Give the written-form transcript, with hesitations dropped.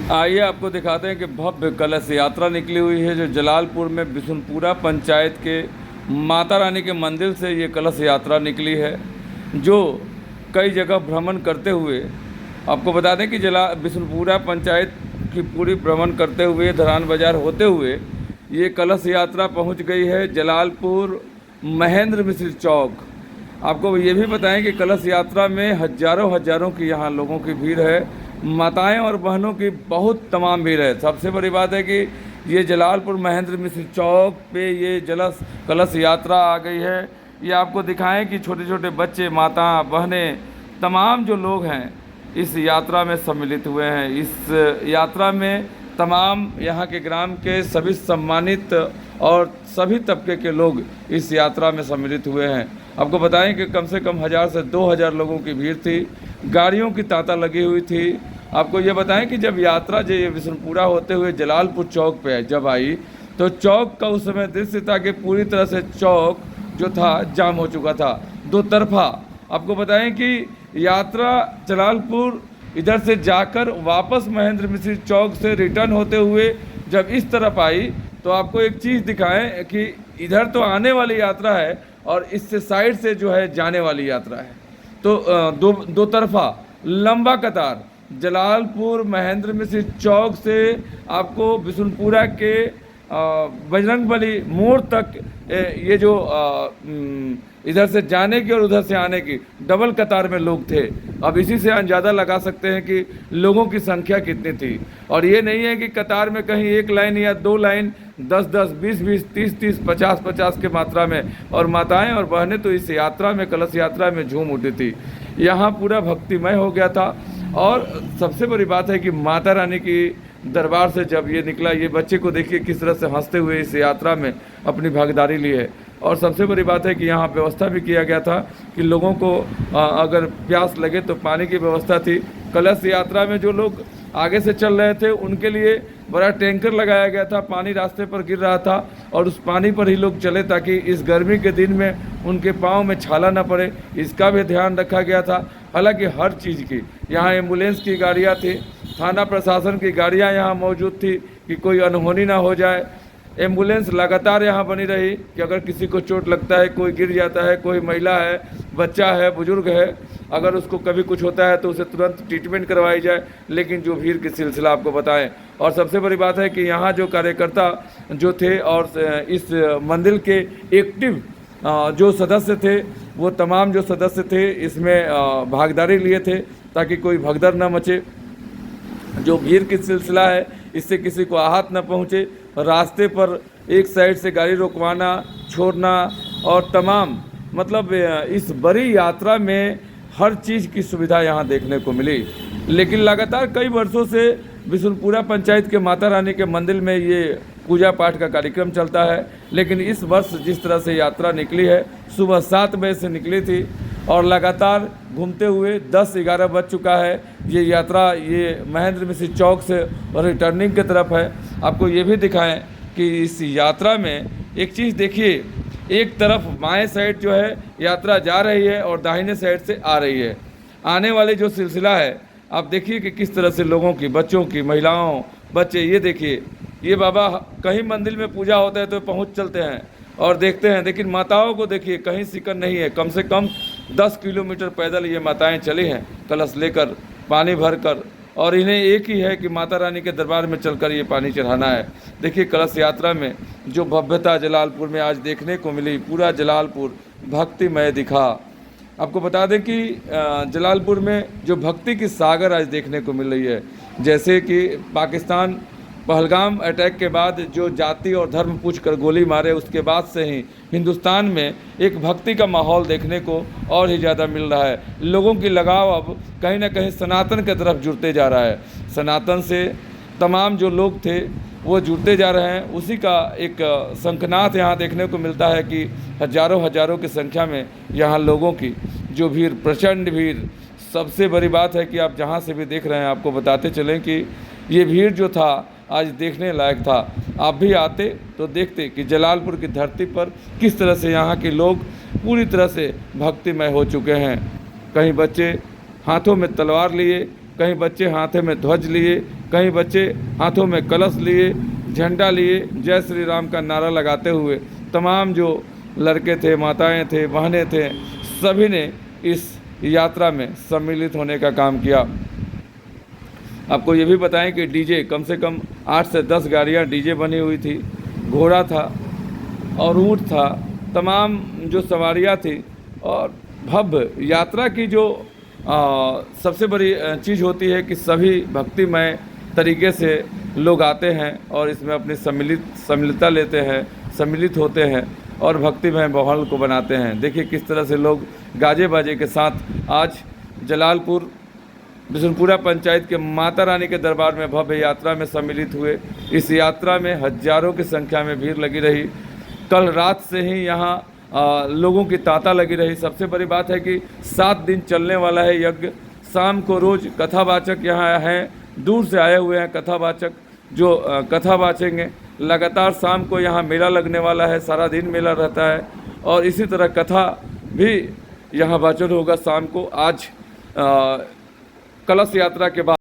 आइए आपको दिखाते हैं कि भव्य कलश यात्रा निकली हुई है जो जलालपुर में बिशुनपुरा पंचायत के माता रानी के मंदिर से ये कलश यात्रा निकली है, जो कई जगह भ्रमण करते हुए आपको बता दें कि बिशुनपुरा पंचायत की पूरी भ्रमण करते हुए धरान बाजार होते हुए ये कलश यात्रा पहुंच गई है जलालपुर महेंद्र मिश्र चौक। आपको ये भी बताएं कि कलश यात्रा में हजारों की यहाँ लोगों की भीड़ है, माताएं और बहनों की बहुत तमाम भीड़ है। सबसे बड़ी बात है कि ये जलालपुर महेंद्र मिश्र चौक पे ये कलश यात्रा आ गई है। ये आपको दिखाएं कि छोटे छोटे बच्चे, माता, बहनें, तमाम जो लोग हैं इस यात्रा में सम्मिलित हुए हैं। इस यात्रा में तमाम यहाँ के ग्राम के सभी सम्मानित और सभी तबके के लोग इस यात्रा में सम्मिलित हुए हैं। आपको बताएं कि कम से कम 1000 से 2000 लोगों की भीड़ थी, गाड़ियों की तांता लगी हुई थी। आपको ये बताएं कि जब यात्रा जो बिशुनपुरा होते हुए जलालपुर चौक पे जब आई तो चौक का उस समय दृश्य था कि पूरी तरह से चौक जो था जाम हो चुका था, दो तरफा। आपको बताएं कि यात्रा जलालपुर इधर से जाकर वापस महेंद्र मिश्र चौक से रिटर्न होते हुए जब इस तरफ आई तो आपको एक चीज़ दिखाएं कि इधर तो आने वाली यात्रा है और इससे साइड से जो है जाने वाली यात्रा है। तो दो तरफा लंबा कतार जलालपुर महेंद्र मिश्र चौक से आपको बिशुनपुरा के बजरंगबली मोड़ तक ये जो इधर से जाने की और उधर से आने की डबल कतार में लोग थे। अब इसी से अंदाज़ा लगा सकते हैं कि लोगों की संख्या कितनी थी। और ये नहीं है कि कतार में कहीं एक लाइन या दो लाइन 10-10, 20-20, 30-30, 50-50 के मात्रा में, और माताएं और बहनें तो इस यात्रा में, कलश यात्रा में झूम उठी थी। यहाँ पूरा भक्तिमय हो गया था। और सबसे बड़ी बात है कि माता रानी की दरबार से जब ये निकला, ये बच्चे को देखिए किस तरह से हंसते हुए इस यात्रा में अपनी भागीदारी ली है। और सबसे बड़ी बात है कि यहाँ व्यवस्था भी किया गया था कि लोगों को अगर प्यास लगे तो पानी की व्यवस्था थी। कलश यात्रा में जो लोग आगे से चल रहे थे उनके लिए बड़ा टैंकर लगाया गया था, पानी रास्ते पर गिर रहा था और उस पानी पर ही लोग चले ताकि इस गर्मी के दिन में उनके पाँव में छाला न पड़े, इसका भी ध्यान रखा गया था। हालांकि हर चीज़ की यहाँ एम्बुलेंस की गाड़ियाँ थी, थाना प्रशासन की गाड़ियाँ यहाँ मौजूद थी कि कोई अनहोनी ना हो जाए। एम्बुलेंस लगातार यहाँ बनी रही कि अगर किसी को चोट लगता है, कोई गिर जाता है, कोई महिला है, बच्चा है, बुजुर्ग है, अगर उसको कभी कुछ होता है तो उसे तुरंत ट्रीटमेंट करवाई जाए। लेकिन जो भीड़ की सिलसिला आपको बताएं। और सबसे बड़ी बात है कि यहाँ जो कार्यकर्ता जो थे और इस मंदिर के एक्टिव जो सदस्य थे, वो तमाम जो सदस्य थे इसमें भागीदारी लिए थे ताकि कोई भगदड़ न मचे। जो भीड़ की सिलसिला है इससे किसी को आहत न पहुँचे, रास्ते पर एक साइड से गाड़ी रोकवाना, छोड़ना और तमाम मतलब इस बड़ी यात्रा में हर चीज़ की सुविधा यहाँ देखने को मिली। लेकिन लगातार कई वर्षों से बिशुनपुरा पंचायत के माता रानी के मंदिर में ये पूजा पाठ का कार्यक्रम चलता है। लेकिन इस वर्ष जिस तरह से यात्रा निकली है, सुबह 7 बजे से निकली थी और लगातार घूमते हुए 10-11 बज चुका है। ये यात्रा ये महेंद्र मिश्र चौक से रिटर्निंग की तरफ है। आपको ये भी दिखाएं कि इस यात्रा में एक चीज़ देखिए, एक तरफ बाएं साइड जो है यात्रा जा रही है और दाहिने साइड से आ रही है। आने वाली जो सिलसिला है आप देखिए कि किस तरह से लोगों की, बच्चों की, महिलाओं, बच्चे, ये देखिए, ये बाबा कहीं मंदिर में पूजा होता है तो पहुंच चलते हैं और देखते हैं। लेकिन माताओं को देखिए कहीं सिकन नहीं है, कम से कम 10 किलोमीटर पैदल ये माताएं चली हैं कलश लेकर, पानी भर कर, और इन्हें एक ही है कि माता रानी के दरबार में चलकर ये पानी चढ़ाना है। देखिए कलश यात्रा में जो भव्यता जलालपुर में आज देखने को मिली, पूरा जलालपुर भक्तिमय दिखा। आपको बता दें कि जलालपुर में जो भक्ति की सागर आज देखने को मिल रही है, जैसे कि पाकिस्तान पहलगाम अटैक के बाद जो जाति और धर्म पूछ कर गोली मारे, उसके बाद से ही हिंदुस्तान में एक भक्ति का माहौल देखने को और ही ज़्यादा मिल रहा है। लोगों की लगाव अब कहीं ना कहीं सनातन की तरफ जुड़ते जा रहा है। सनातन से तमाम जो लोग थे वो जुड़ते जा रहे हैं। उसी का एक शंखनाद यहाँ देखने को मिलता है कि हजारों की संख्या में यहाँ लोगों की जो भीड़, प्रचंड भीड़। सबसे बड़ी बात है कि आप जहाँ से भी देख रहे हैं आपको बताते चलें कि ये भीड़ जो था आज देखने लायक था। आप भी आते तो देखते कि जलालपुर की धरती पर किस तरह से यहाँ के लोग पूरी तरह से भक्तिमय हो चुके हैं। कहीं बच्चे हाथों में तलवार लिए, कहीं बच्चे हाथों में ध्वज लिए, कहीं बच्चे हाथों में कलश लिए, झंडा लिए, जय श्री राम का नारा लगाते हुए तमाम जो लड़के थे, माताएं थे, बहनें थे, सभी ने इस यात्रा में सम्मिलित होने का काम किया। आपको ये भी बताएं कि डीजे कम से कम 8 से 10 गाड़ियाँ डीजे बनी हुई थी, घोड़ा था और ऊँट था, तमाम जो सवारियाँ थी। और भव्य यात्रा की जो सबसे बड़ी चीज़ होती है कि सभी भक्तिमय तरीके से लोग आते हैं और इसमें अपनी सम्मिलितता लेते हैं, सम्मिलित होते हैं और भक्तिमय माहौल को बनाते हैं। देखिए किस तरह से लोग गाजे बाजे के साथ आज जलालपुर बिशुनपुरा पंचायत के माता रानी के दरबार में भव्य यात्रा में सम्मिलित हुए। इस यात्रा में हजारों की संख्या में भीड़ लगी रही। कल रात से ही यहाँ लोगों की तांता लगी रही। सबसे बड़ी बात है कि 7 दिन चलने वाला है यज्ञ। शाम को रोज़ कथावाचक यहाँ हैं, दूर से आए हुए हैं कथावाचक जो कथा वाचेंगे। लगातार शाम को यहाँ मेला लगने वाला है, सारा दिन मेला रहता है और इसी तरह कथा भी यहाँ वाचन होगा शाम को। आज कलश यात्रा के बाद